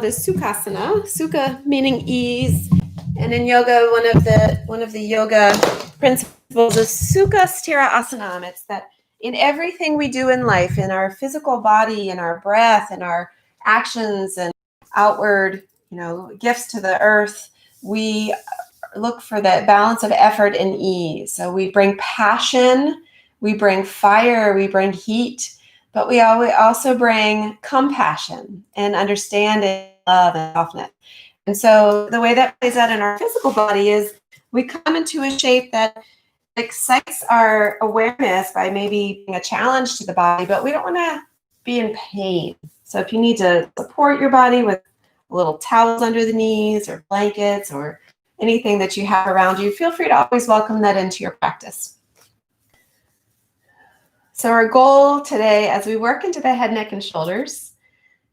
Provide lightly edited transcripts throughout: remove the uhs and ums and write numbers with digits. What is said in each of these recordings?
the Sukhasana, Sukha meaning ease, and in yoga, one of the yoga principles is Sukha Sthira Asanam. It's that in everything we do in life, in our physical body, in our breath, in our actions and outward, gifts to the earth, we look for that balance of effort and ease. So we bring passion, we bring fire, we bring heat, but we also bring compassion and understanding, love, and softness. And so the way that plays out in our physical body is we come into a shape that excites our awareness by maybe being a challenge to the body, but we don't want to be in pain. So if you need to support your body with little towels under the knees or blankets or anything that you have around you, feel free to always welcome that into your practice. So our goal today, as we work into the head, neck, and shoulders,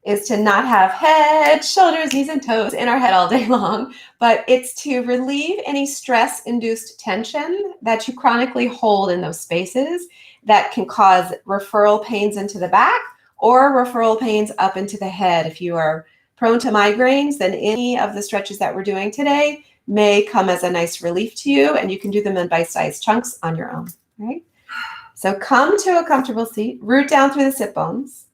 is to not have head, shoulders, knees, and toes in our head all day long, but it's to relieve any stress-induced tension that you chronically hold in those spaces that can cause referral pains into the back or referral pains up into the head. If you are prone to migraines, then any of the stretches that we're doing today may come as a nice relief to you, and you can do them in bite-sized chunks on your own, right? So come to a comfortable seat, root down through the sit bones,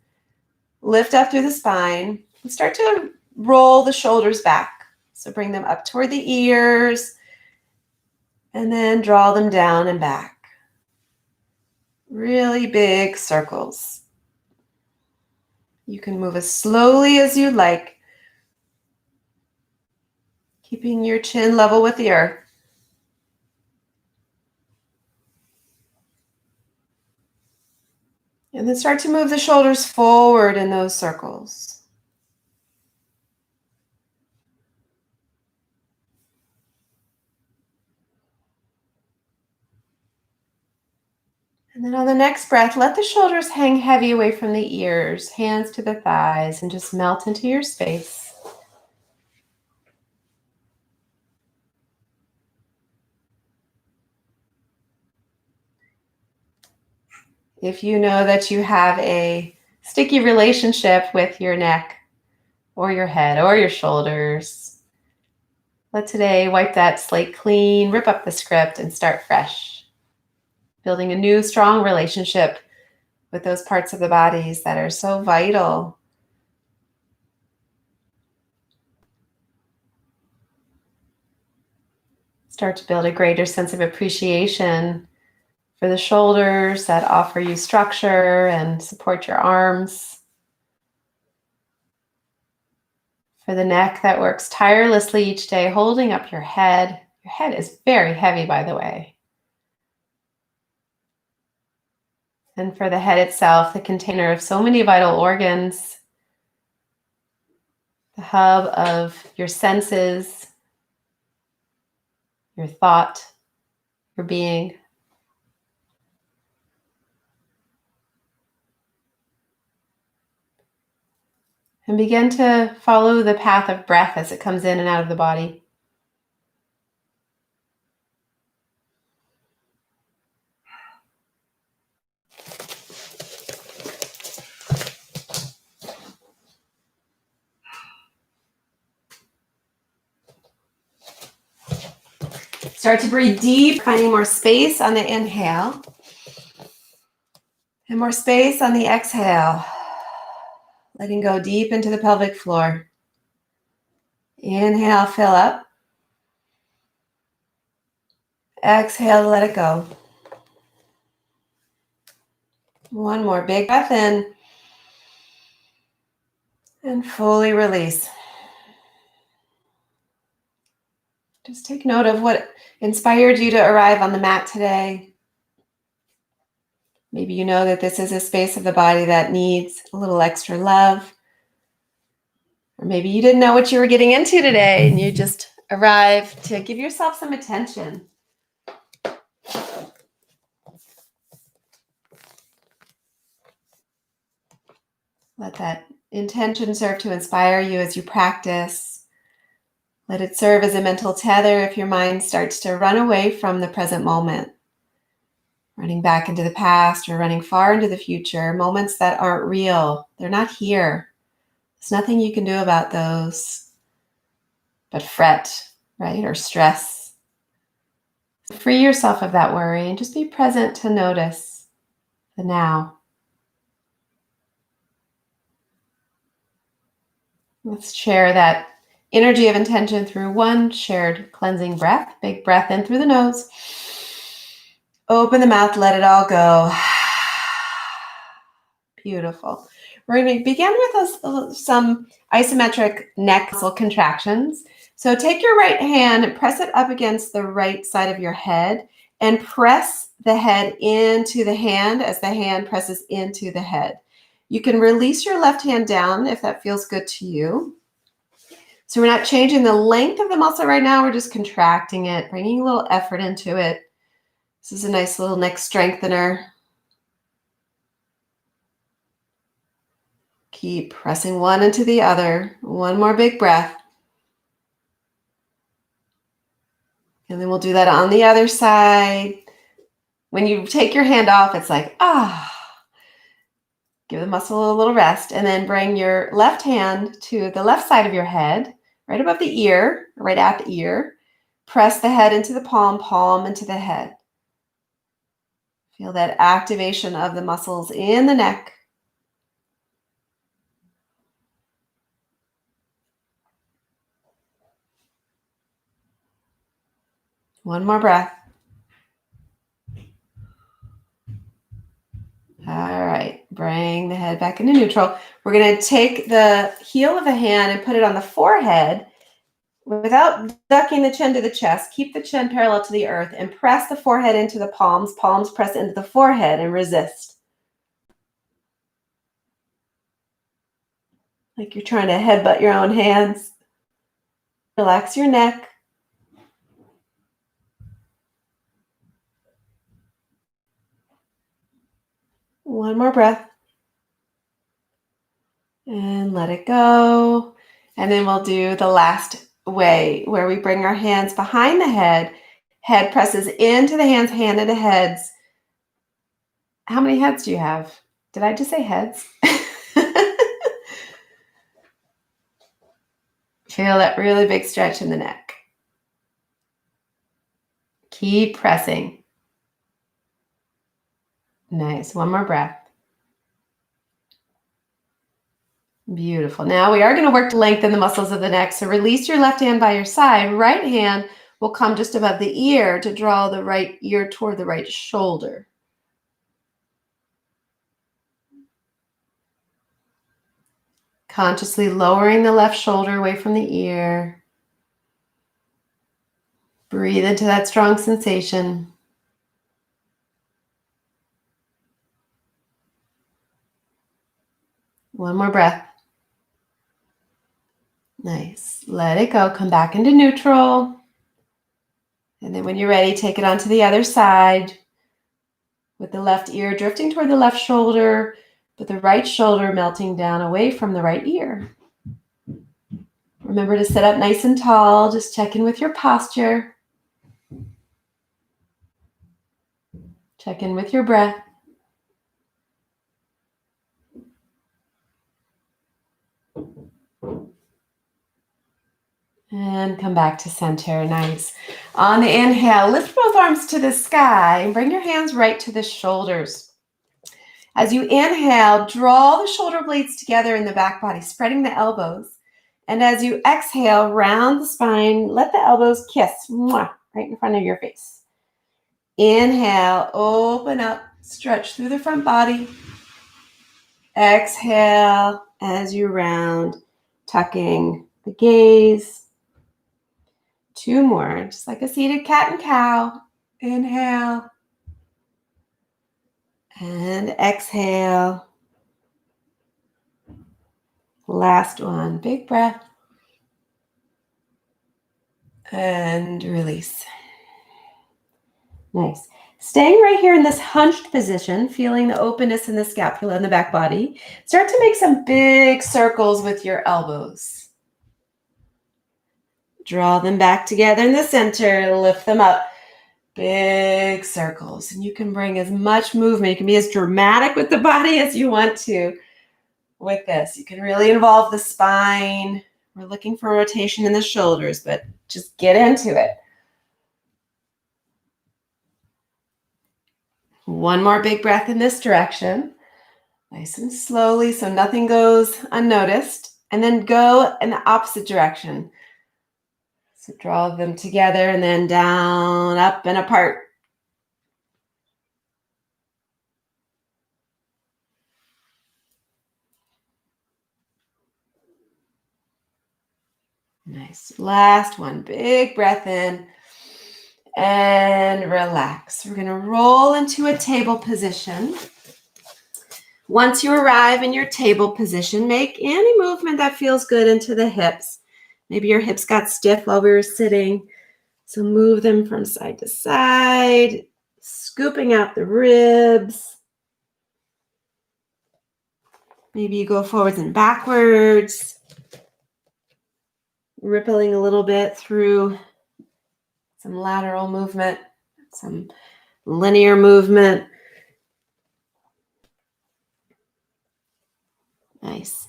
lift up through the spine, and start to roll the shoulders back. So bring them up toward the ears, and then draw them down and back. Really big circles. You can move as slowly as you like, keeping your chin level with the earth. And then start to move the shoulders forward in those circles. And then on the next breath, let the shoulders hang heavy away from the ears, hands to the thighs, and just melt into your space. If you know that you have a sticky relationship with your neck or your head or your shoulders, let today wipe that slate clean, rip up the script, and start fresh. Building a new, strong relationship with those parts of the bodies that are so vital. Start to build a greater sense of appreciation for the shoulders that offer you structure and support your arms. For the neck that works tirelessly each day, holding up your head. Your head is very heavy, by the way. And for the head itself, the container of so many vital organs, the hub of your senses, your thought, your being. And begin to follow the path of breath as it comes in and out of the body. Start to breathe deep, finding more space on the inhale and more space on the exhale. Letting go deep into the pelvic floor. Inhale, fill up. Exhale, let it go. One more big breath in. And fully release. Just take note of what inspired you to arrive on the mat today. Maybe you know that this is a space of the body that needs a little extra love. Or maybe you didn't know what you were getting into today and you just arrived to give yourself some attention. Let that intention serve to inspire you as you practice. Let it serve as a mental tether if your mind starts to run away from the present moment. Running back into the past or running far into the future, moments that aren't real. They're not here. There's nothing you can do about those but fret, right? Or stress. Free yourself of that worry and just be present to notice the now. Let's share that energy of intention through one shared cleansing breath. Big breath in through the nose. Open the mouth, let it all go. Beautiful. We're going to begin with some isometric neck muscle contractions. So take your right hand and press it up against the right side of your head and press the head into the hand as the hand presses into the head. You can release your left hand down if that feels good to you. So we're not changing the length of the muscle right now. We're just contracting it, bringing a little effort into it. This is a nice little neck strengthener. Keep pressing one into the other. One more big breath. And then we'll do that on the other side. When you take your hand off, it's like, ah. Give the muscle a little rest. And then bring your left hand to the left side of your head, right above the ear, right at the ear. Press the head into the palm, palm into the head. Feel that activation of the muscles in the neck. One more breath. All right, bring the head back into neutral. We're going to take the heel of the hand and put it on the forehead without ducking the chin to the chest. Keep the chin parallel to the earth and press the forehead into the palms. Palms press into the forehead and resist. Like you're trying to headbutt your own hands. Relax your neck. One more breath. And let it go. And then we'll do the last way where we bring our hands behind the head. Head presses into the hands, hand into heads. How many heads do you have? Did I just say heads? Feel that really big stretch in the neck. Keep pressing. Nice. One more breath. Beautiful. Now we are going to work to lengthen the muscles of the neck. So release your left hand by your side. Right hand will come just above the ear to draw the right ear toward the right shoulder. Consciously lowering the left shoulder away from the ear. Breathe into that strong sensation. One more breath. Nice. Let it go. Come back into neutral. And then when you're ready, take it onto the other side with the left ear drifting toward the left shoulder, but the right shoulder melting down away from the right ear. Remember to sit up nice and tall. Just check in with your posture. Check in with your breath. And come back to center. Nice. On the inhale, lift both arms to the sky and bring your hands right to the shoulders. As you inhale, draw the shoulder blades together in the back body, spreading the elbows. And as you exhale, round the spine, let the elbows kiss right in front of your face. Inhale, open up, stretch through the front body. Exhale as you round, tucking the gaze. Two more, just like a seated cat and cow. Inhale. And exhale. Last one, big breath. And release. Nice. Staying right here in this hunched position, feeling the openness in the scapula and the back body. Start to make some big circles with your elbows. Draw them back together in the center, lift them up. Big circles. And you can bring as much movement. You can be as dramatic with the body as you want to. with this. You can really involve the spine. We're looking for rotation in the shoulders, but just get into it. One more big breath in this direction. Nice and slowly so nothing goes unnoticed. And then go in the opposite direction. So draw them together and then down, up, and apart. Nice. Last one. Big breath in. And relax. We're going to roll into a table position. Once you arrive in your table position, make any movement that feels good into the hips. Maybe your hips got stiff while we were sitting. So move them from side to side, scooping out the ribs. Maybe you go forwards and backwards, rippling a little bit through some lateral movement, some linear movement. Nice.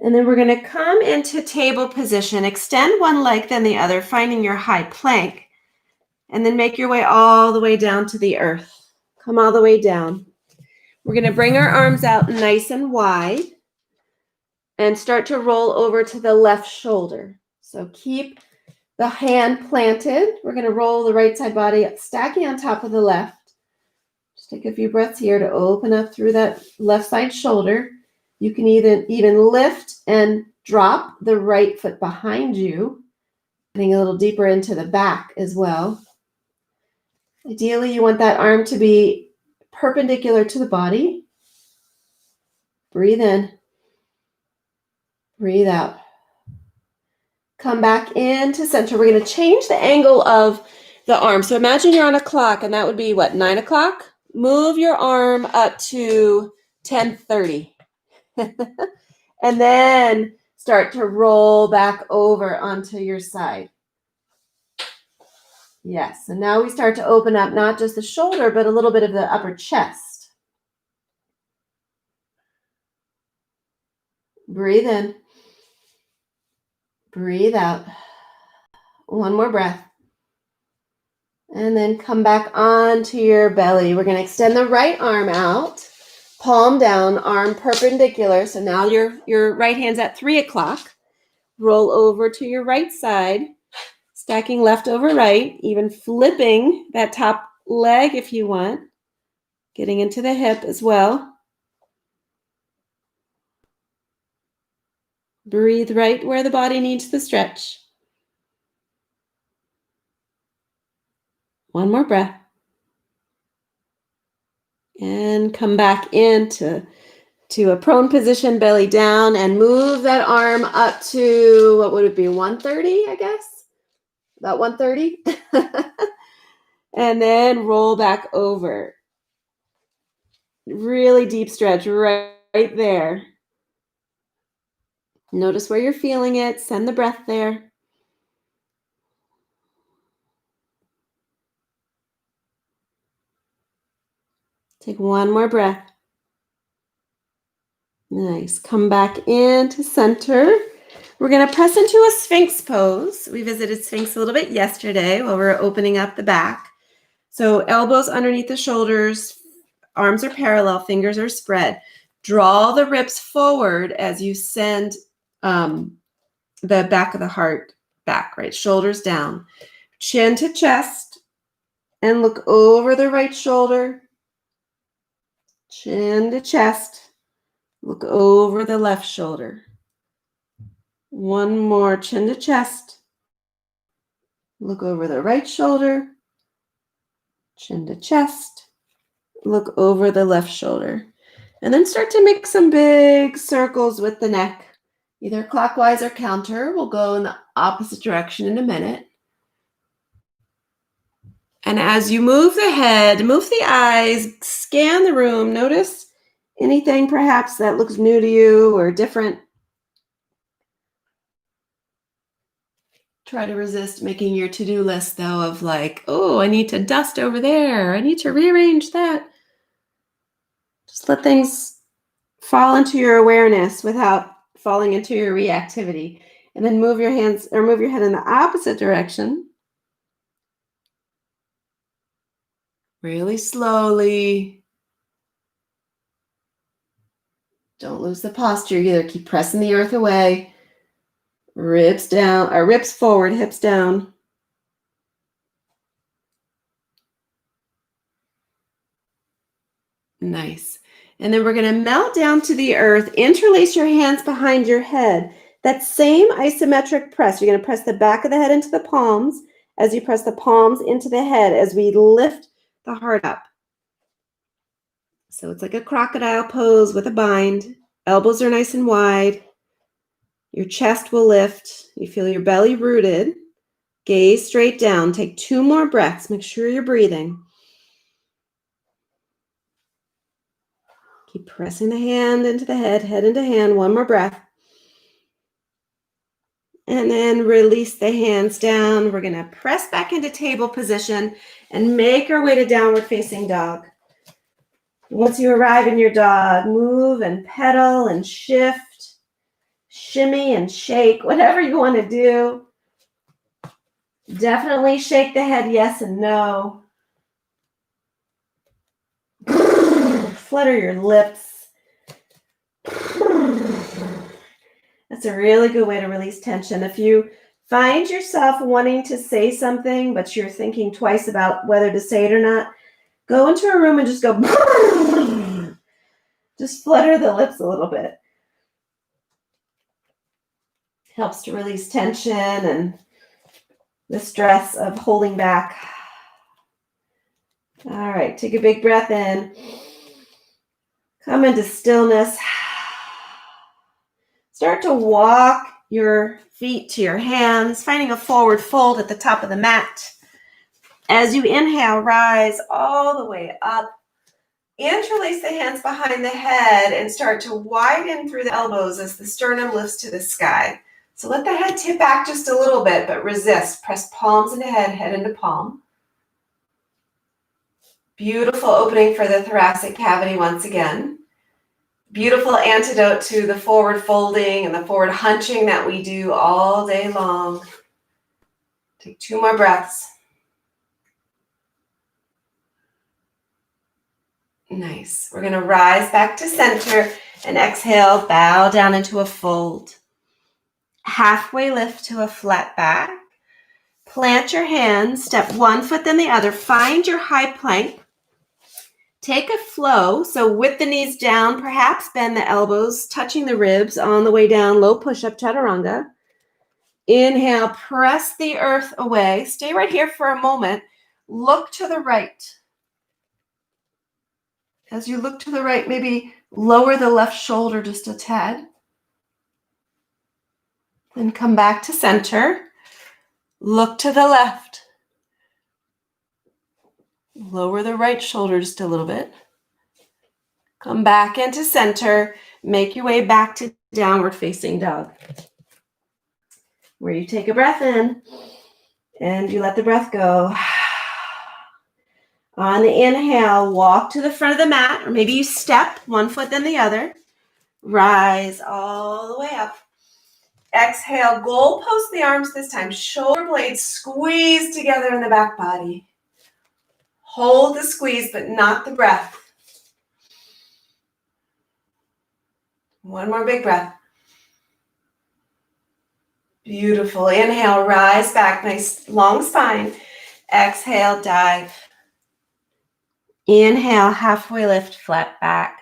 And then we're going to come into table position. Extend one leg, then the other, finding your high plank. And then make your way all the way down to the earth. Come all the way down. We're going to bring our arms out nice and wide and start to roll over to the left shoulder. So keep the hand planted. We're going to roll the right side body up, stacking on top of the left. Just take a few breaths here to open up through that left side shoulder. You can even lift and drop the right foot behind you, getting a little deeper into the back as well. Ideally, you want that arm to be perpendicular to the body. Breathe in. Breathe out. Come back into center. We're going to change the angle of the arm. So imagine you're on a clock, and that would be what, 9 o'clock? Move your arm up to 10:30. And then start to roll back over onto your side. Yes, and now we start to open up not just the shoulder, but a little bit of the upper chest. Breathe in. Breathe out. One more breath. And then come back onto your belly. We're going to extend the right arm out. Palm down, arm perpendicular. So now your right hand's at 3 o'clock. Roll over to your right side, stacking left over right, even flipping that top leg if you want, getting into the hip as well. Breathe right where the body needs the stretch. One more breath. And come back into a prone position, belly down, and move that arm up to, what would it be, 130, I guess? About 130. And then roll back over. Really deep stretch right there. Notice where you're feeling it. Send the breath there. Take one more breath. Nice. Come back into center. We're going to press into a Sphinx pose. We visited Sphinx a little bit yesterday while we were opening up the back. So elbows underneath the shoulders, arms are parallel, fingers are spread. Draw the ribs forward as you send the back of the heart back, right? Shoulders down. Chin to chest and look over the right shoulder. Chin to chest. Look over the left shoulder. One more, chin to chest. Look over the right shoulder. Chin to chest. Look over the left shoulder. And then start to make some big circles with the neck, either clockwise or counter. We'll go in the opposite direction in a minute. And as you move the head, move the eyes, scan the room, notice anything perhaps that looks new to you or different. Try to resist making your to-do list, though, of like, oh, I need to dust over there. I need to rearrange that. Just let things fall into your awareness without falling into your reactivity. And then move your hands or move your head in the opposite direction. Really slowly. Don't lose the posture either. Keep pressing the earth away. Ribs down, or ribs forward, hips down. Nice. And then we're going to melt down to the earth. Interlace your hands behind your head. That same isometric press. You're going to press the back of the head into the palms as you press the palms into the head as we lift the heart up. So it's like a crocodile pose with a bind. Elbows are nice and wide. Your chest will lift. You feel your belly rooted. Gaze straight down. Take 2 more breaths. Make sure you're breathing. Keep pressing the hand into the head into hand. 1 more breath. And then release the hands down. We're going to press back into table position and make our way to downward facing dog. Once you arrive in your dog, move and pedal and shift, shimmy and shake, whatever you want to do. Definitely shake the head yes and no. Flutter your lips. That's a really good way to release tension. If you find yourself wanting to say something, but you're thinking twice about whether to say it or not, go into a room and just go, just flutter the lips a little bit. Helps to release tension and the stress of holding back. All right, take a big breath in. Come into stillness. Start to walk your feet to your hands, finding a forward fold at the top of the mat. As you inhale, rise all the way up. Interlace the hands behind the head and start to widen through the elbows as the sternum lifts to the sky. So let the head tip back just a little bit, but resist. Press palms into head, head into palm. Beautiful opening for the thoracic cavity once again. Beautiful antidote to the forward folding and the forward hunching that we do all day long. Take 2 more breaths. Nice. We're going to rise back to center and exhale, bow down into a fold. Halfway lift to a flat back. Plant your hands, step 1 foot then the other. Find your high plank. Take a flow, so with the knees down, perhaps bend the elbows, touching the ribs on the way down, low push-up chaturanga. Inhale, press the earth away. Stay right here for a moment. Look to the right. As you look to the right, maybe lower the left shoulder just a tad. Then come back to center. Look to the left. Lower the right shoulder just a little bit. Come back into center. Make your way back to downward facing dog. Where you take a breath in and you let the breath go. On the inhale, walk to the front of the mat, or maybe you step 1 foot then the other. Rise all the way up. Exhale, goal post the arms this time. Shoulder blades squeeze together in the back body. Hold the squeeze, but not the breath. 1 more big breath. Beautiful. Inhale, rise back, nice long spine. Exhale, dive. Inhale, halfway lift, flat back.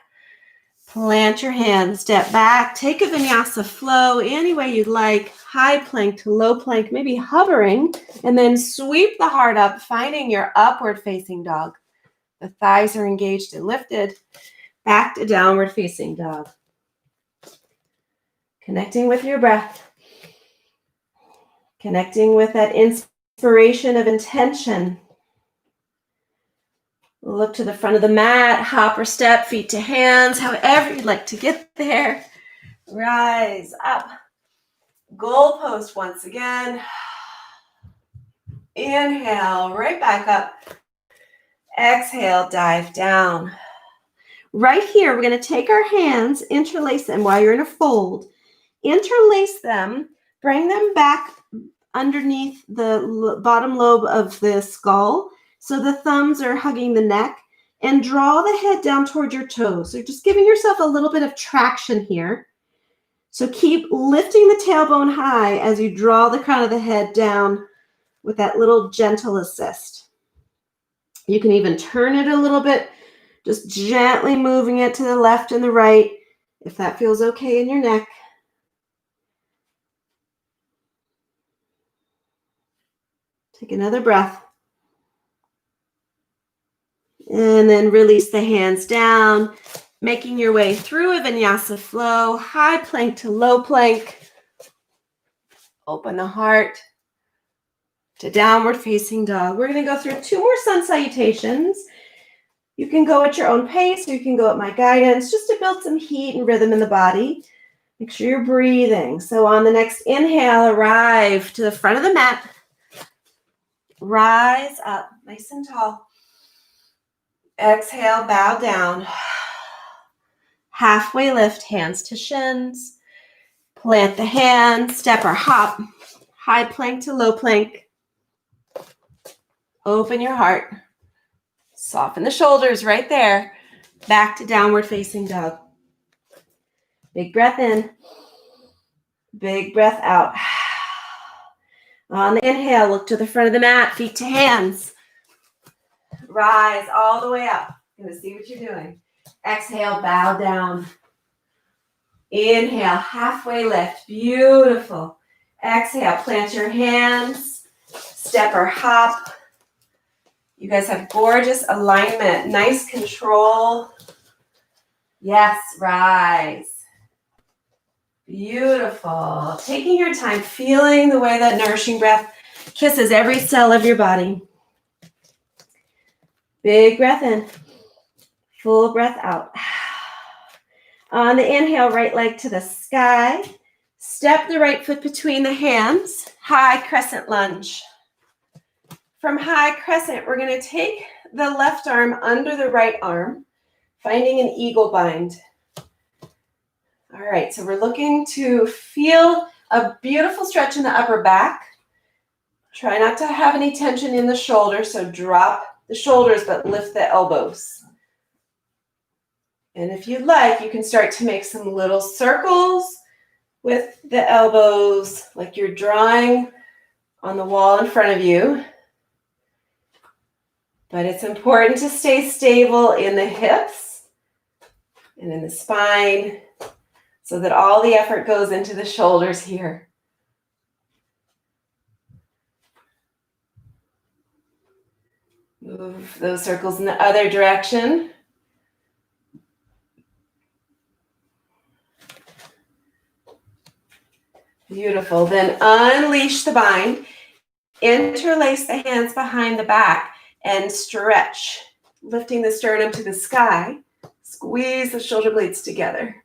Plant your hands, step back, take a vinyasa flow any way you'd like. High plank to low plank, maybe hovering, and then sweep the heart up, finding your upward facing dog. The thighs are engaged and lifted. Back to downward facing dog. Connecting with your breath. Connecting with that inspiration of intention. Look to the front of the mat, hop or step, feet to hands, however you'd like to get there. Rise up. Goal post once again. Inhale, right back up. Exhale, dive down. right here, we're going to take our hands, interlace them while you're in a fold. Interlace them, bring them back underneath the bottom lobe of the skull so the thumbs are hugging the neck, and draw the head down toward your toes. So just giving yourself a little bit of traction here. So keep lifting the tailbone high as you draw the crown of the head down with that little gentle assist. You can even turn it a little bit, just gently moving it to the left and the right, if that feels okay in your neck. Take another breath. And then release the hands down, making your way through a vinyasa flow, high plank to low plank. Open the heart to downward facing dog. We're going to go through 2 more sun salutations. You can go at your own pace, or you can go at my guidance, just to build some heat and rhythm in the body. Make sure you're breathing. So on the next inhale, arrive to the front of the mat. Rise up, nice and tall. Exhale, bow down. Halfway lift, hands to shins. Plant the hands, step or hop. High plank to low plank. Open your heart. Soften the shoulders right there. Back to downward facing dog. Big breath in. Big breath out. On the inhale, look to the front of the mat, feet to hands. Rise all the way up. I'm going to see what you're doing. Exhale, bow down. Inhale, halfway lift. Beautiful. Exhale, plant your hands. Step or hop. You guys have gorgeous alignment. Nice control. Yes, rise. Beautiful. Taking your time, feeling the way that nourishing breath kisses every cell of your body. Big breath in. Full breath out. On the inhale, right leg to the sky. Step the right foot between the hands. High crescent lunge. From high crescent, we're going to take the left arm under the right arm, finding an eagle bind. All right, so we're looking to feel a beautiful stretch in the upper back. Try not to have any tension in the shoulders, so drop the shoulders but lift the elbows. And if you'd like, you can start to make some little circles with the elbows, like you're drawing on the wall in front of you. But it's important to stay stable in the hips and in the spine so that all the effort goes into the shoulders here. Move those circles in the other direction. Beautiful. Then unleash the bind. Interlace the hands behind the back and stretch, lifting the sternum to the sky. Squeeze the shoulder blades together.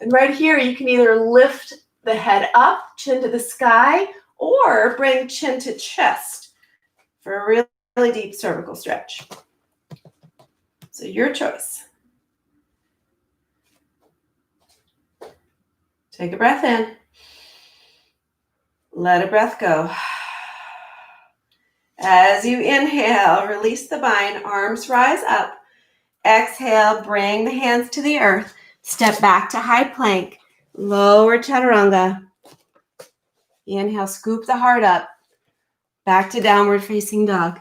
And right here, you can either lift the head up, chin to the sky, or bring chin to chest for a really deep cervical stretch. So your choice. Take a breath in. Let a breath go. As you inhale, release the bind, arms rise up. Exhale, bring the hands to the earth. Step back to high plank. Lower chaturanga. Inhale, scoop the heart up. Back to downward facing dog.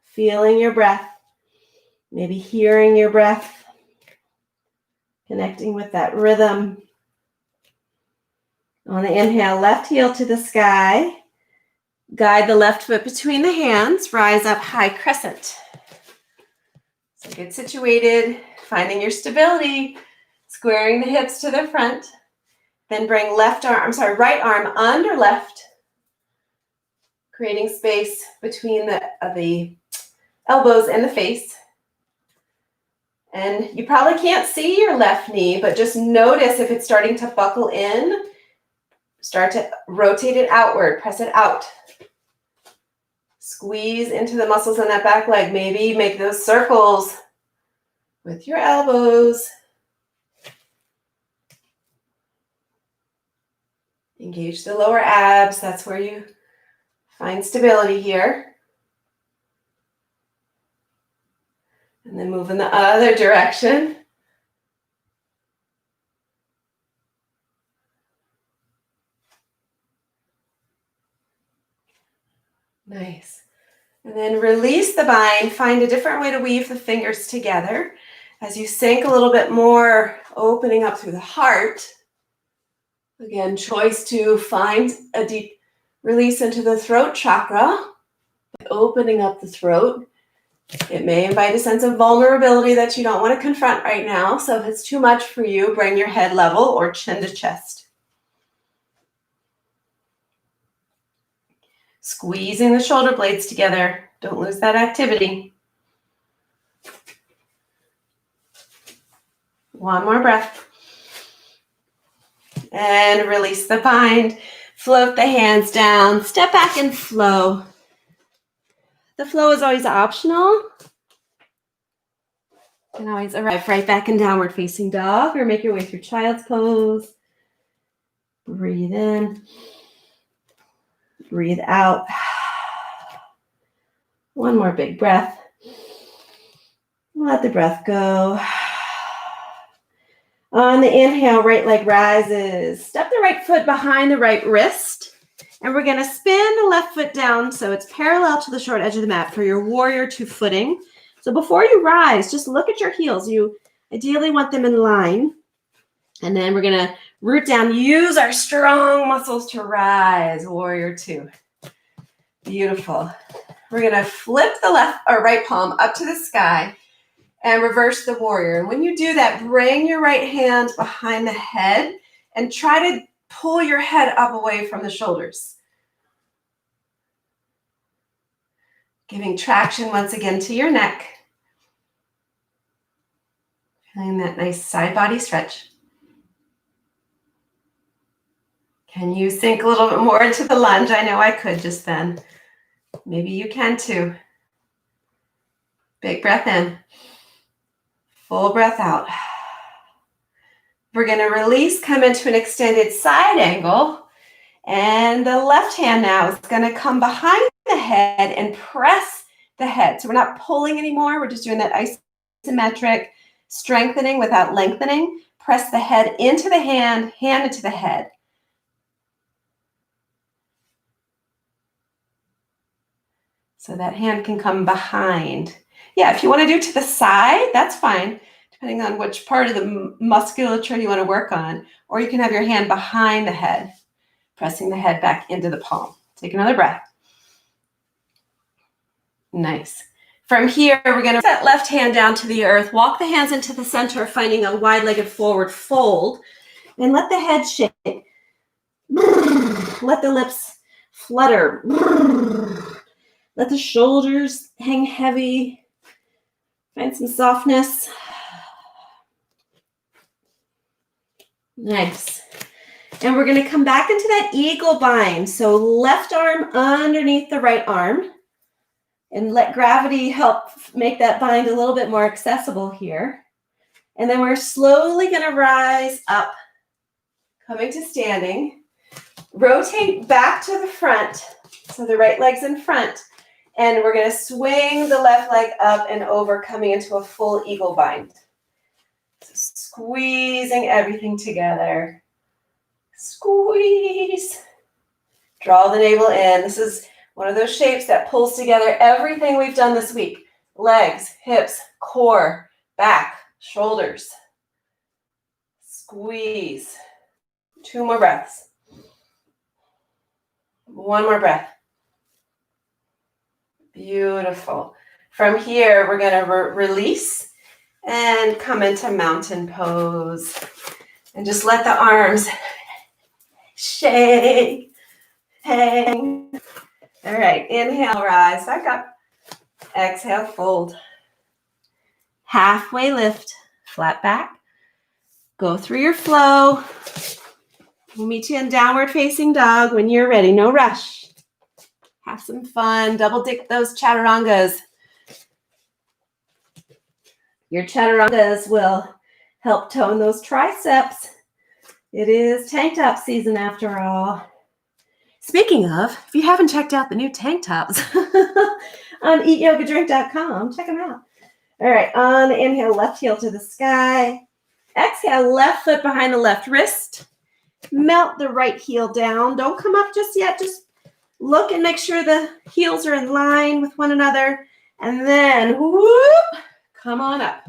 Feeling your breath. Maybe hearing your breath. Connecting with that rhythm. On the inhale, left heel to the sky. Guide the left foot between the hands. Rise up, high crescent. So get situated, finding your stability, squaring the hips to the front. Then bring right arm under left, creating space between the elbows and the face. And you probably can't see your left knee, but just notice if it's starting to buckle in. Start to rotate it outward, press it out. Squeeze into the muscles in that back leg. Maybe make those circles with your elbows. Engage the lower abs. That's where you find stability here. And then move in the other direction. Nice. And then release the bind. Find a different way to weave the fingers together. As you sink a little bit more, opening up through the heart. Again, choice to find a deep release into the throat chakra. Opening up the throat. It may invite a sense of vulnerability that you don't want to confront right now. So if it's too much for you, bring your head level or chin to chest. Squeezing the shoulder blades together. Don't lose that activity. One more breath. And release the bind. Float the hands down. Step back and flow. The flow is always optional. You can always arrive right back in downward facing dog or make your way through child's pose. Breathe in. Breathe out. One more big breath. Let the breath go. On the inhale, right leg rises. Step the right foot behind the right wrist. And we're going to spin the left foot down so it's parallel to the short edge of the mat for your warrior two footing. So before you rise, just look at your heels. You ideally want them in line. And then we're going to root down. Use our strong muscles to rise, warrior two. Beautiful. We're going to flip the left or right palm up to the sky and reverse the warrior. And when you do that, bring your right hand behind the head and try to pull your head up away from the shoulders. Giving traction once again to your neck. Feeling that nice side body stretch. Can you sink a little bit more into the lunge? I know I could just then. Maybe you can too. Big breath in. Full breath out. We're going to release, come into an extended side angle. And the left hand now is going to come behind the head and press the head. So we're not pulling anymore. We're just doing that isometric strengthening without lengthening. Press the head into the hand into the head. So that hand can come behind. Yeah, if you want to do to the side, that's fine, depending on which part of the musculature you want to work on. Or you can have your hand behind the head, pressing the head back into the palm. Take another breath. Nice. From here, we're going to set left hand down to the earth. Walk the hands into the center, finding a wide-legged forward fold. And let the head shake. Let the lips flutter. Let the shoulders hang heavy. Find some softness. Nice. And we're going to come back into that eagle bind. So left arm underneath the right arm. And let gravity help make that bind a little bit more accessible here. And then we're slowly going to rise up, coming to standing. Rotate back to the front. So the right leg's in front. And we're going to swing the left leg up and over, coming into a full eagle bind. So squeezing everything together. Squeeze. Draw the navel in. This is one of those shapes that pulls together everything we've done this week. Legs, hips, core, back, shoulders. Squeeze. 2 more breaths. 1 more breath. Beautiful. From here, we're going to release and come into mountain pose. And just let the arms shake, hang. All right, inhale, rise back up. Exhale, fold. Halfway lift, flat back. Go through your flow. We'll meet you in downward facing dog when you're ready. No rush. Have some fun. Double dip those chaturangas. Your chaturangas will help tone those triceps. It is tank top season after all. Speaking of, if you haven't checked out the new tank tops on eatyogadrink.com, check them out. All right, on the inhale, left heel to the sky. Exhale, left foot behind the left wrist. Melt the right heel down. Don't come up just yet. Just look and make sure the heels are in line with one another. And then, whoop, come on up.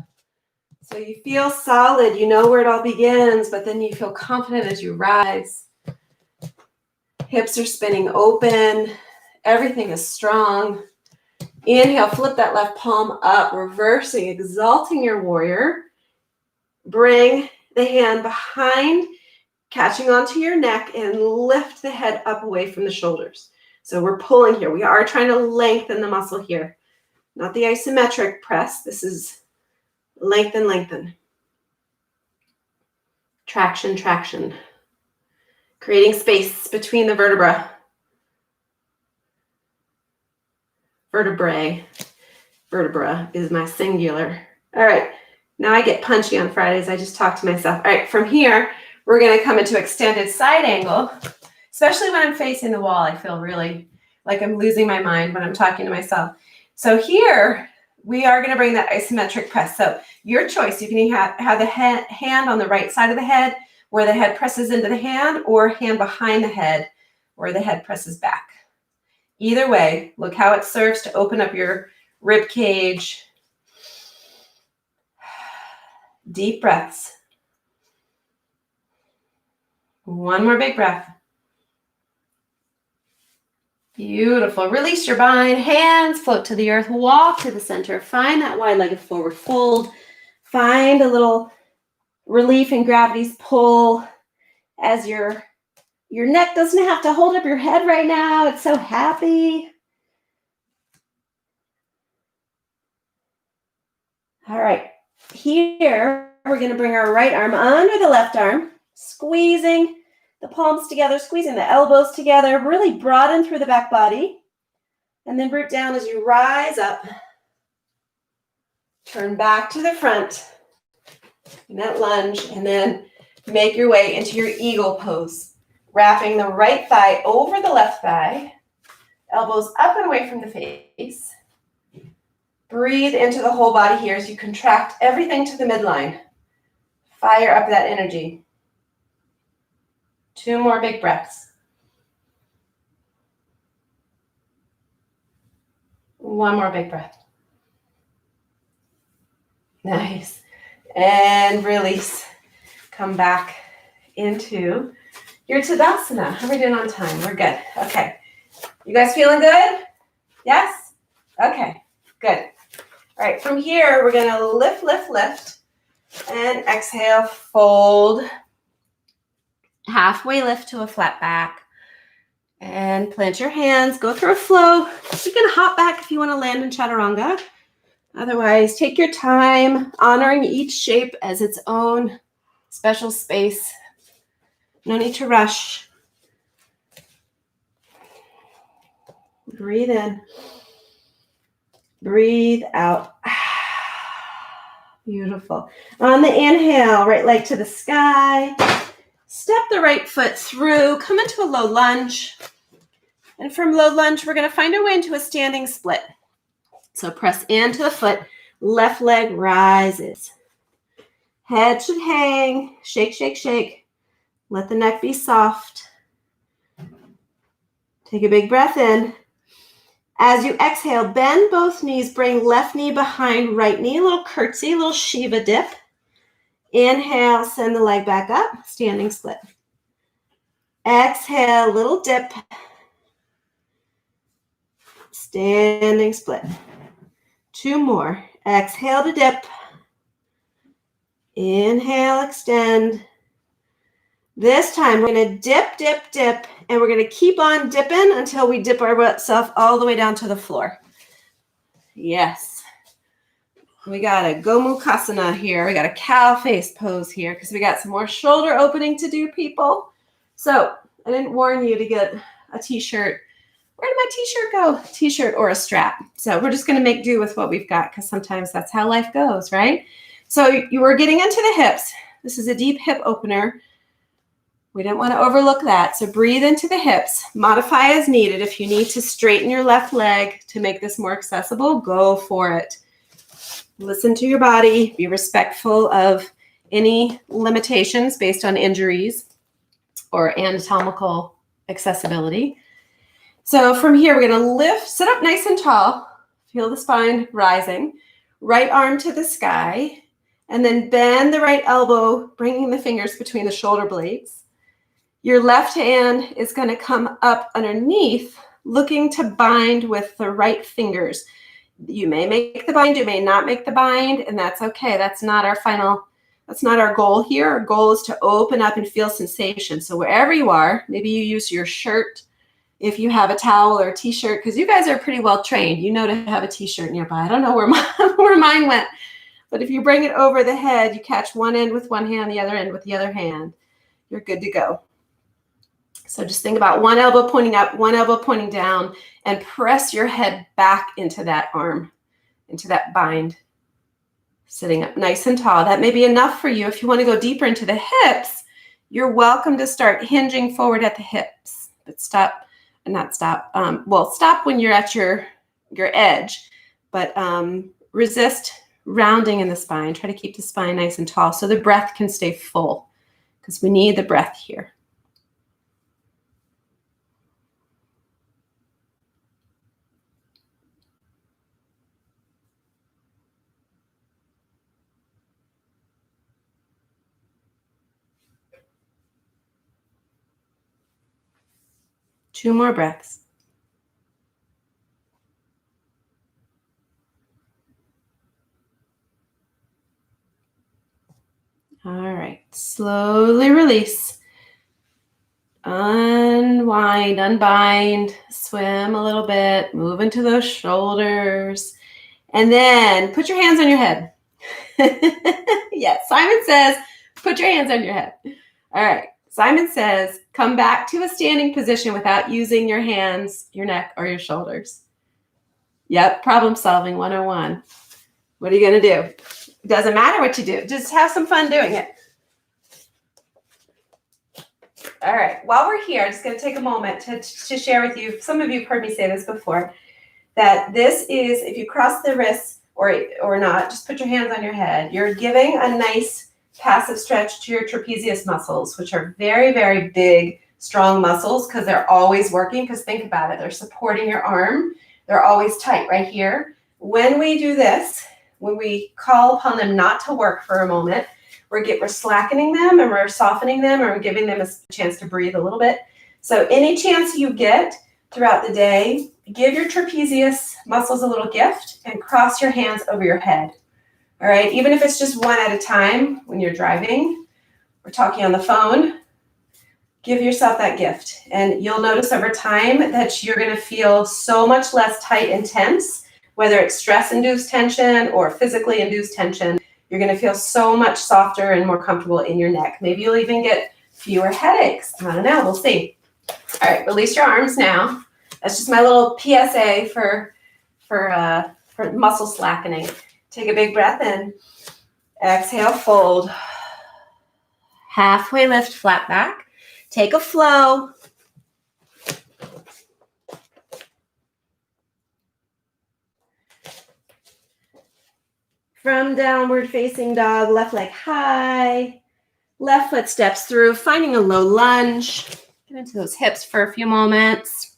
So you feel solid. You know where it all begins, but then you feel confident as you rise. Hips are spinning open. Everything is strong. Inhale, flip that left palm up, reversing, exalting your warrior. Bring the hand behind, catching onto your neck, and lift the head up away from the shoulders. So we're pulling here. We are trying to lengthen the muscle here. Not the isometric press. This is lengthen, lengthen. Traction, traction. Creating space between the vertebrae. Vertebrae. Vertebra is my singular. All right. Now I get punchy on Fridays. I just talk to myself. All right. From here, we're going to come into extended side angle. Especially when I'm facing the wall, I feel really like I'm losing my mind when I'm talking to myself. So here, we are going to bring that isometric press. So your choice. You can have the hand on the right side of the head where the head presses into the hand, or hand behind the head where the head presses back. Either way, look how it serves to open up your rib cage. Deep breaths. One more big breath. Beautiful. Release your bind. Hands float to the earth. Walk to the center. Find that wide-legged forward fold. Find a little relief in gravity's pull as your neck doesn't have to hold up your head right now. It's so happy. All right. Here, we're going to bring our right arm under the left arm, squeezing the palms together, squeezing the elbows together, really broaden through the back body. And then root down as you rise up. Turn back to the front in that lunge, and then make your way into your eagle pose. Wrapping the right thigh over the left thigh, elbows up and away from the face. Breathe into the whole body here as you contract everything to the midline. Fire up that energy. 2 more big breaths. 1 more big breath. Nice. And release. Come back into your Tadasana. How are we doing on time? We're good. Okay. You guys feeling good? Yes? Okay. Good. All right. From here, we're going to lift, lift, lift. And exhale, fold. Halfway lift to a flat back. And plant your hands. Go through a flow. You can hop back if you want to land in Chaturanga. Otherwise, take your time, honoring each shape as its own special space. No need to rush. Breathe in. Breathe out. Beautiful. On the inhale, right leg to the sky. Step the right foot through. Come into a low lunge. And from low lunge, we're going to find our way into a standing split. So press into the foot. Left leg rises. Head should hang. Shake, shake, shake. Let the neck be soft. Take a big breath in. As you exhale, bend both knees. Bring left knee behind right knee. A little curtsy, a little Shiva dip. Inhale, send the leg back up. Standing split. Exhale, little dip. Standing split. 2 more. Exhale to dip. Inhale, extend. This time we're going to dip, dip, dip, and we're going to keep on dipping until we dip ourselves all the way down to the floor. Yes. We got a Gomukhasana here. We got a cow face pose here because we got some more shoulder opening to do, people. So I didn't warn you to get a t-shirt where did my t-shirt go? T-shirt or a strap. So we're just going to make do with what we've got because sometimes that's how life goes, right? So you were getting into the hips. This is a deep hip opener. We didn't want to overlook that. So breathe into the hips. Modify as needed. If you need to straighten your left leg to make this more accessible, go for it. Listen to your body. Be respectful of any limitations based on injuries or anatomical accessibility. So from here, we're going to lift, sit up nice and tall. Feel the spine rising. Right arm to the sky. And then bend the right elbow, bringing the fingers between the shoulder blades. Your left hand is going to come up underneath, looking to bind with the right fingers. You may make the bind, you may not make the bind, and that's okay. That's not our goal here. Our goal is to open up and feel sensation. So wherever you are, maybe you use your shirt if you have a towel or a t-shirt, because you guys are pretty well trained. You know to have a t-shirt nearby. I don't know where mine went. But if you bring it over the head, you catch one end with one hand, the other end with the other hand, you're good to go. So just think about one elbow pointing up, one elbow pointing down, and press your head back into that arm, into that bind. Sitting up nice and tall. That may be enough for you. If you want to go deeper into the hips, you're welcome to start hinging forward at the hips. But stop when you're at your edge, but resist rounding in the spine. Try to keep the spine nice and tall so the breath can stay full because we need the breath here. Two more breaths. All right, slowly release. Unwind, unbind, swim a little bit, move into those shoulders, and then put your hands on your head. Yes, Simon says, put your hands on your head. All right, Simon says, come back to a standing position without using your hands, your neck, or your shoulders. Yep, problem solving 101. What are you going to do? It doesn't matter what you do. Just have some fun doing it. All right, while we're here, I'm just going to take a moment to share with you, some of you have heard me say this before, that this is, if you cross the wrists or not, just put your hands on your head. You're giving a nice passive stretch to your trapezius muscles, which are very, very big, strong muscles because they're always working. Because think about it, they're supporting your arm. They're always tight right here. When we do this, when we call upon them not to work for a moment, we're slackening them and we're softening them and we're giving them a chance to breathe a little bit. So any chance you get throughout the day, give your trapezius muscles a little gift and cross your hands over your head. All right, even if it's just one at a time when you're driving or talking on the phone, give yourself that gift. And you'll notice over time that you're going to feel so much less tight and tense, whether it's stress-induced tension or physically induced tension. You're going to feel so much softer and more comfortable in your neck. Maybe you'll even get fewer headaches. I don't know. We'll see. All right, release your arms now. That's just my little PSA for muscle slackening. Take a big breath in. Exhale, fold. Halfway lift, flat back. Take a flow. From downward facing dog, left leg high. Left foot steps through, finding a low lunge. Get into those hips for a few moments.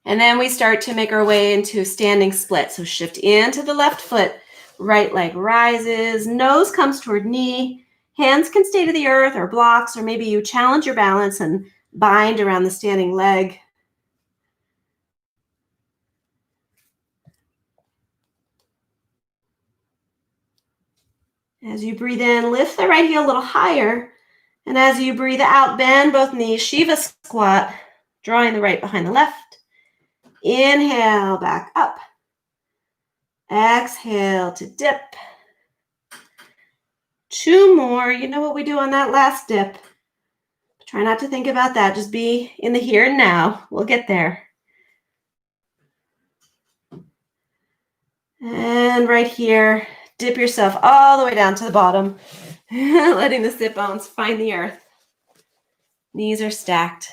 And then we start to make our way into standing split. So shift into the left foot. Right leg rises. Nose comes toward knee. Hands can stay to the earth or blocks, or maybe you challenge your balance and bind around the standing leg. As you breathe in, lift the right heel a little higher. And as you breathe out, bend both knees, Shiva squat, drawing the right behind the left. Inhale, back up. Exhale to dip. Two more. You know what we do on that last dip. Try not to think about that. Just be in the here and now. We'll get there. And right here, dip yourself all the way down to the bottom, letting the sit bones find the earth. Knees are stacked.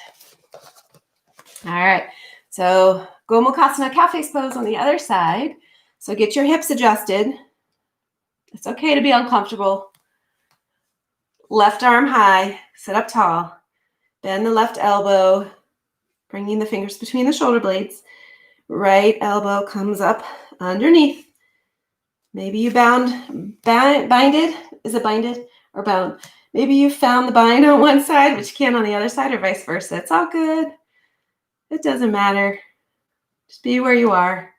All right, so Gomukhasana cow face pose on the other side. So get your hips adjusted. It's okay to be uncomfortable. Left arm high, sit up tall. Bend the left elbow, bringing the fingers between the shoulder blades. Right elbow comes up underneath. Maybe you binded. Is it binded or bound? Maybe you found the bind on one side, but you can't on the other side, or vice versa. It's all good. It doesn't matter. Just be where you are.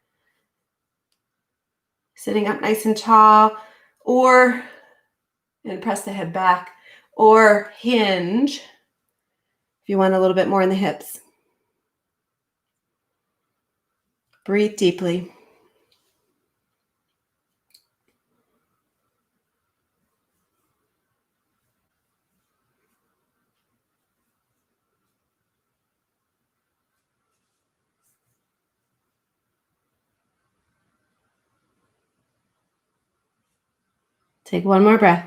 Sitting up nice and tall, and press the head back, or hinge if you want a little bit more in the hips. Breathe deeply. Take one more breath.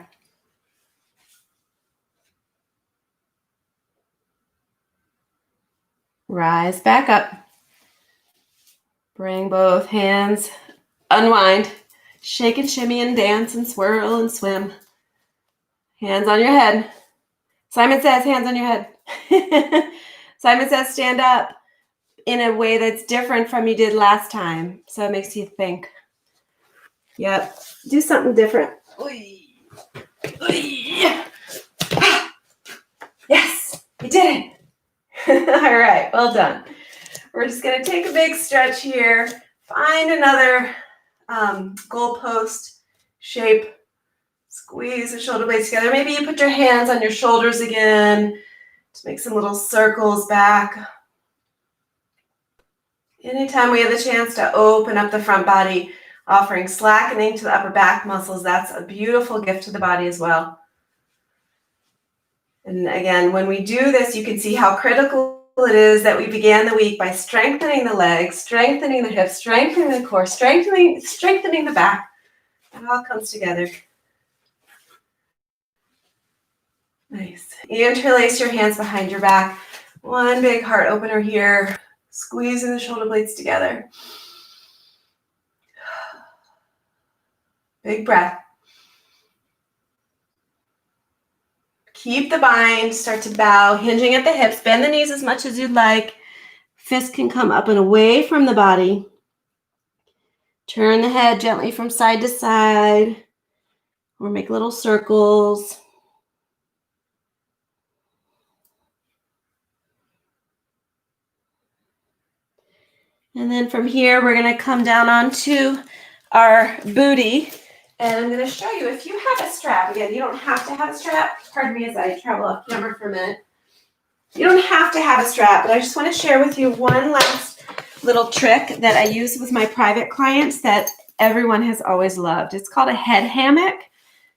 Rise back up. Bring both hands, unwind, shake and shimmy and dance and swirl and swim. Hands on your head. Simon says hands on your head. Simon says stand up in a way that's different from you did last time. So it makes you think. Yep, do something different. Oy. Oy. Yes, you did it. All right, well done. We're just going to take a big stretch here. Find another goalpost shape. Squeeze the shoulder blades together. Maybe you put your hands on your shoulders again to make some little circles back. Anytime we have the chance to open up the front body, offering slackening to the upper back muscles, that's a beautiful gift to the body as well. And again, when we do this, you can see how critical it is that we began the week by strengthening the legs, strengthening the hips, strengthening the core, strengthening the back. It all comes together. Nice. You interlace your hands behind your back. One big heart opener here. Squeezing the shoulder blades together. Big breath. Keep the bind, start to bow, hinging at the hips. Bend the knees as much as you'd like. Fist can come up and away from the body. Turn the head gently from side to side, or make little circles. And then from here, we're going to come down onto our booty. And I'm going to show you, if you have a strap, again, you don't have to have a strap. Pardon me as I travel off camera for a minute. You don't have to have a strap, but I just want to share with you one last little trick that I use with my private clients that everyone has always loved. It's called a head hammock.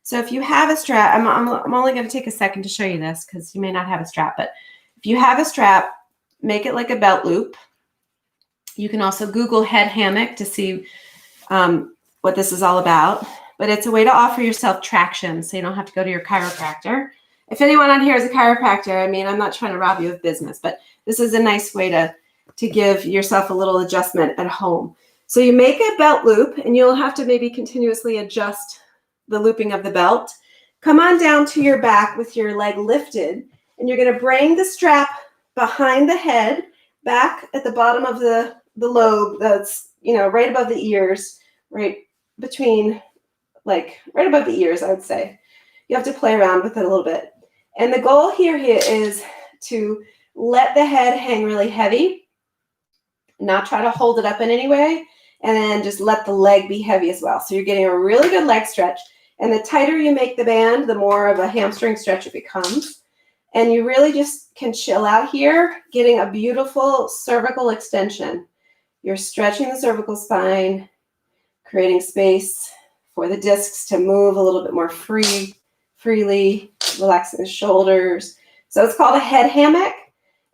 So if you have a strap, I'm only going to take a second to show you this because you may not have a strap, but if you have a strap, make it like a belt loop. You can also Google head hammock to see what this is all about. But it's a way to offer yourself traction so you don't have to go to your chiropractor. If anyone on here is a chiropractor, I mean, I'm not trying to rob you of business, but this is a nice way to give yourself a little adjustment at home. So you make a belt loop, and you'll have to maybe continuously adjust the looping of the belt. Come on down to your back with your leg lifted, and you're going to bring the strap behind the head, back at the bottom of the lobe that's, right above the ears, right between, right above the ears, I would say. You have to play around with it a little bit. And the goal here is to let the head hang really heavy, not try to hold it up in any way, and then just let the leg be heavy as well. So you're getting a really good leg stretch. And the tighter you make the band, the more of a hamstring stretch it becomes. And you really just can chill out here, getting a beautiful cervical extension. You're stretching the cervical spine, creating space for the discs to move a little bit more freely, relaxing the shoulders, So it's called a head hammock.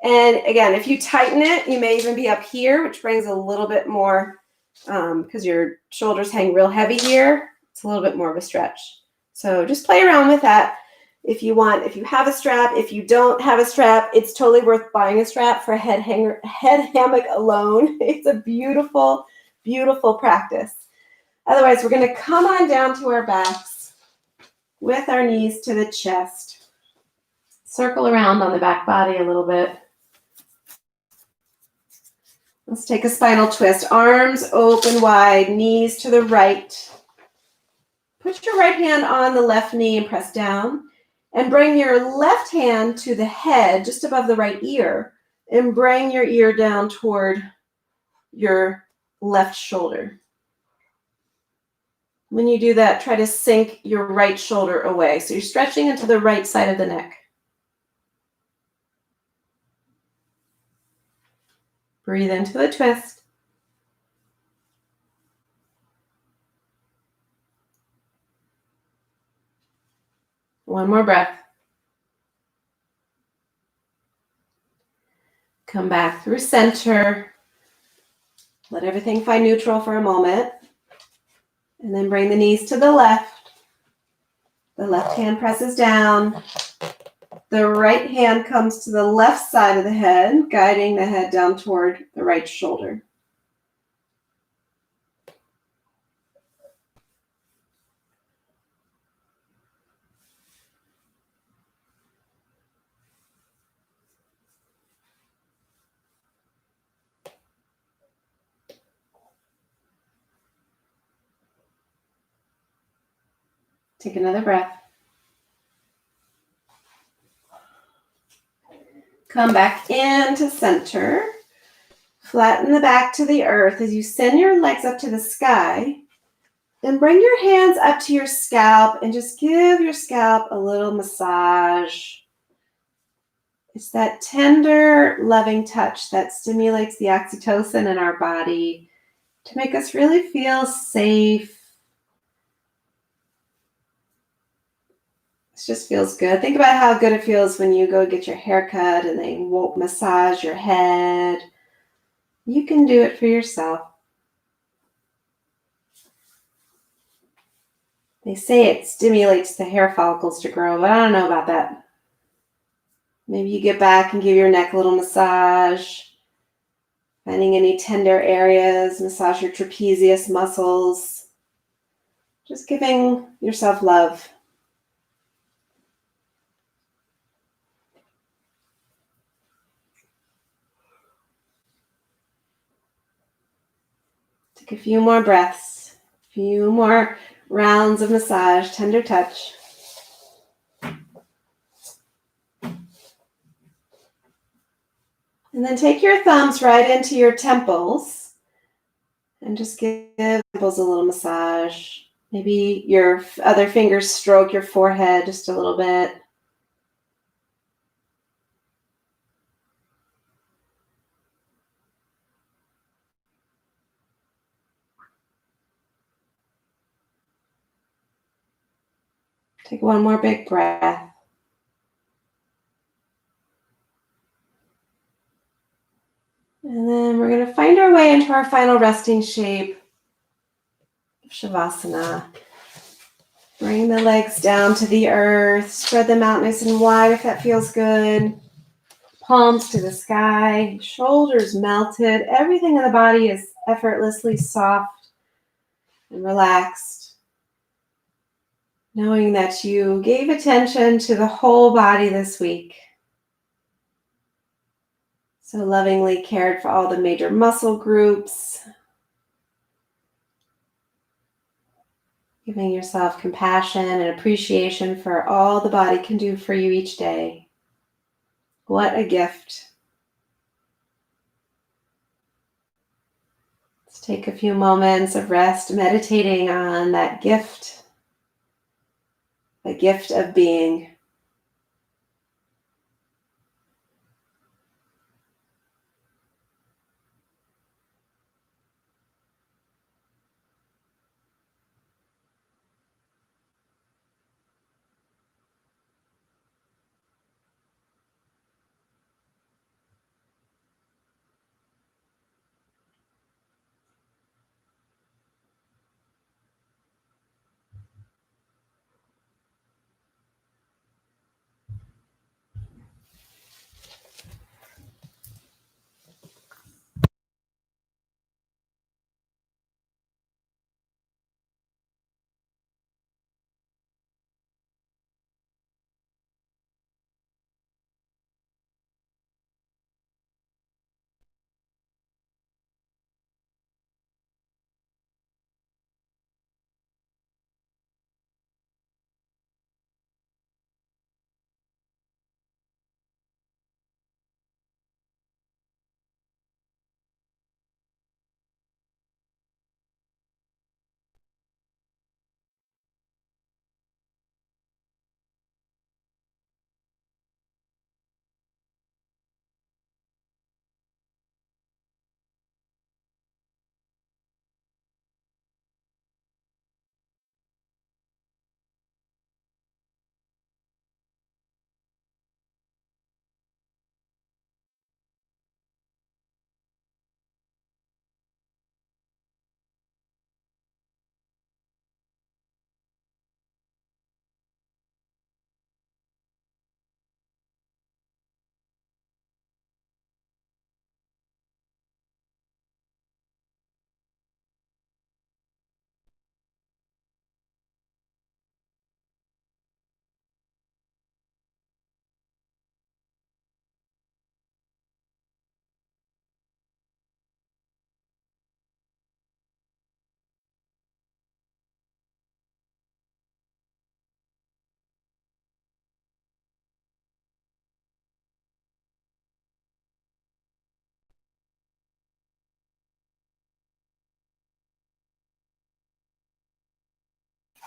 And again, if you tighten it, you may even be up here, which brings a little bit more, because your shoulders hang real heavy here. It's a little bit more of a stretch. So just play around with that if you want. If you have a strap, if you don't have a strap, it's totally worth buying a strap for a head hammock alone. It's a beautiful, beautiful practice. Otherwise, we're going to come on down to our backs with our knees to the chest. Circle around on the back body a little bit. Let's take a spinal twist. Arms open wide, knees to the right. Put your right hand on the left knee and press down. And bring your left hand to the head, just above the right ear. And bring your ear down toward your left shoulder. When you do that, try to sink your right shoulder away. So you're stretching into the right side of the neck. Breathe into the twist. One more breath. Come back through center. Let everything find neutral for a moment. And then bring the knees to the left. The left hand presses down. The right hand comes to the left side of the head, guiding the head down toward the right shoulder. Take another breath. Come back into center. Flatten the back to the earth as you send your legs up to the sky. Then bring your hands up to your scalp and just give your scalp a little massage. It's that tender, loving touch that stimulates the oxytocin in our body to make us really feel safe. It just feels good. Think about how good it feels when you go get your hair cut and they massage your head. You can do it for yourself. They say it stimulates the hair follicles to grow, but I don't know about that. Maybe you get back and give your neck a little massage. Finding any tender areas, massage your trapezius muscles. Just giving yourself love. Take a few more breaths, a few more rounds of massage, tender touch. And then take your thumbs right into your temples and just give temples a little massage. Maybe your other fingers stroke your forehead just a little bit. Take one more big breath. And then we're going to find our way into our final resting shape, Shavasana. Bring the legs down to the earth. Spread them out nice and wide if that feels good. Palms to the sky. Shoulders melted. Everything in the body is effortlessly soft and relaxed. Knowing that you gave attention to the whole body this week. So lovingly cared for all the major muscle groups. Giving yourself compassion and appreciation for all the body can do for you each day. What a gift. Let's take a few moments of rest, meditating on that gift. The gift of being.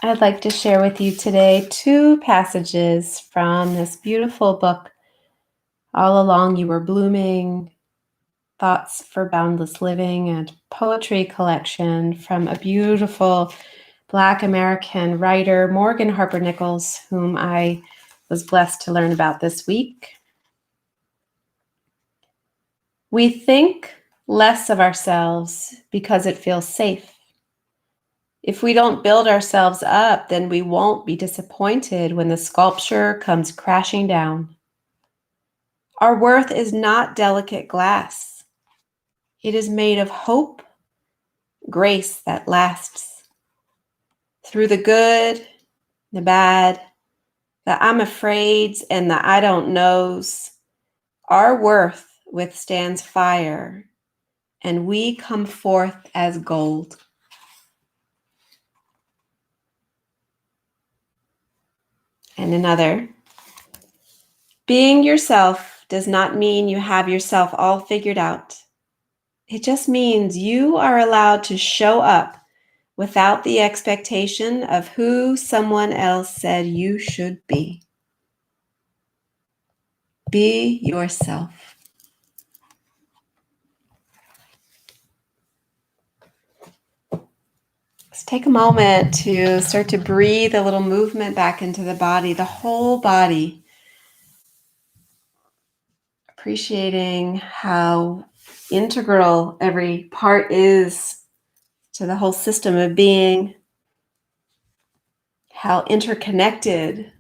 I'd like to share with you today 2 passages from this beautiful book, All Along You Were Blooming, Thoughts for Boundless Living, and poetry collection from a beautiful Black American writer, Morgan Harper Nichols, whom I was blessed to learn about this week. We think less of ourselves because it feels safe. If we don't build ourselves up, then we won't be disappointed when the sculpture comes crashing down. Our worth is not delicate glass. It is made of hope, grace that lasts. Through the good, the bad, the I'm afraids, and the I don't knows, our worth withstands fire, and we come forth as gold. And another, being yourself does not mean you have yourself all figured out. It just means you are allowed to show up without the expectation of who someone else said you should be. Be yourself. Let's take a moment to start to breathe a little movement back into the body, the whole body. Appreciating how integral every part is to the whole system of being, how interconnected,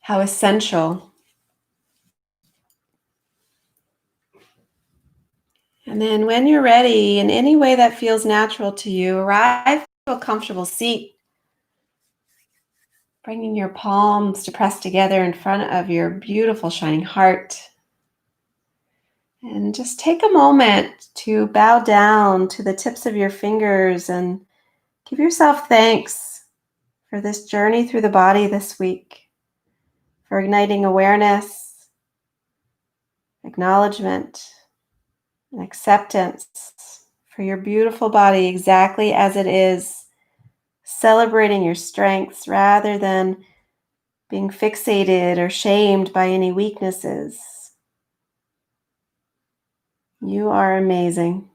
how essential. And then when you're ready, in any way that feels natural to you, arrive to a comfortable seat, bringing your palms to press together in front of your beautiful shining heart. And just take a moment to bow down to the tips of your fingers and give yourself thanks for this journey through the body this week, for igniting awareness, acknowledgement, and acceptance for your beautiful body exactly as it is, celebrating your strengths rather than being fixated or shamed by any weaknesses. You are amazing.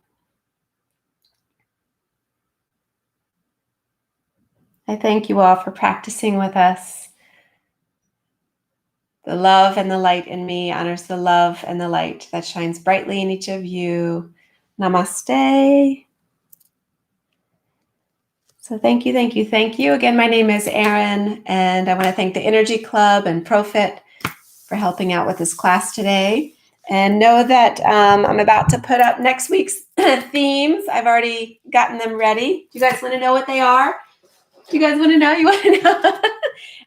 I thank you all for practicing with us. The love and the light in me honors the love and the light that shines brightly in each of you. Namaste. So thank you, thank you, thank you. Again, my name is Erin, and I want to thank the Energy Club and Profit for helping out with this class today. And know that I'm about to put up next week's themes. I've already gotten them ready. Do you guys want to know what they are? Do you guys want to know? You want to know?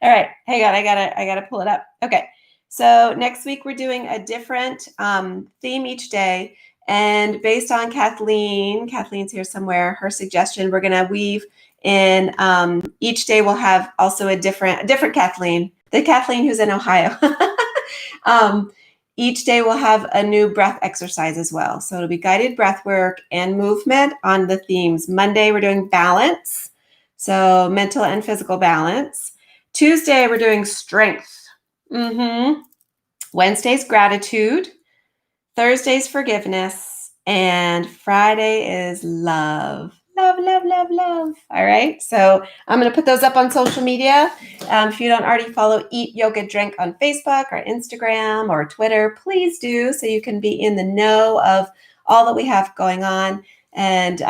All right, hang on. I gotta pull it up. Okay. So next week we're doing a different theme each day, and based on Kathleen's here somewhere, her suggestion, we're gonna weave in each day. We'll have also a different Kathleen, the Kathleen who's in Ohio. Each day we'll have a new breath exercise as well. So it'll be guided breath work and movement on the themes. Monday we're doing balance, so mental and physical balance. Tuesday we're doing strength. Wednesday's gratitude. Thursday's forgiveness. And Friday is love. Love, love, love, love. All right. So I'm going to put those up on social media. If you don't already follow Eat Yoga Drink on Facebook or Instagram or Twitter, please do, so you can be in the know of all that we have going on and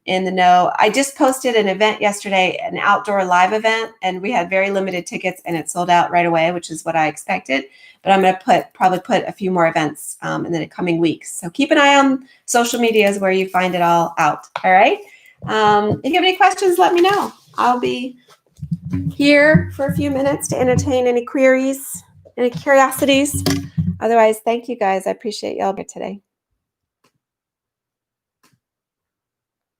in the know. I just posted an event yesterday, an outdoor live event, and we had very limited tickets and it sold out right away, which is what I expected. But I'm going to probably put a few more events in the coming weeks. So keep an eye on social media is where you find it all out. All right. If you have any questions, let me know. I'll be here for a few minutes to entertain any queries, any curiosities. Otherwise, thank you guys. I appreciate y'all here today.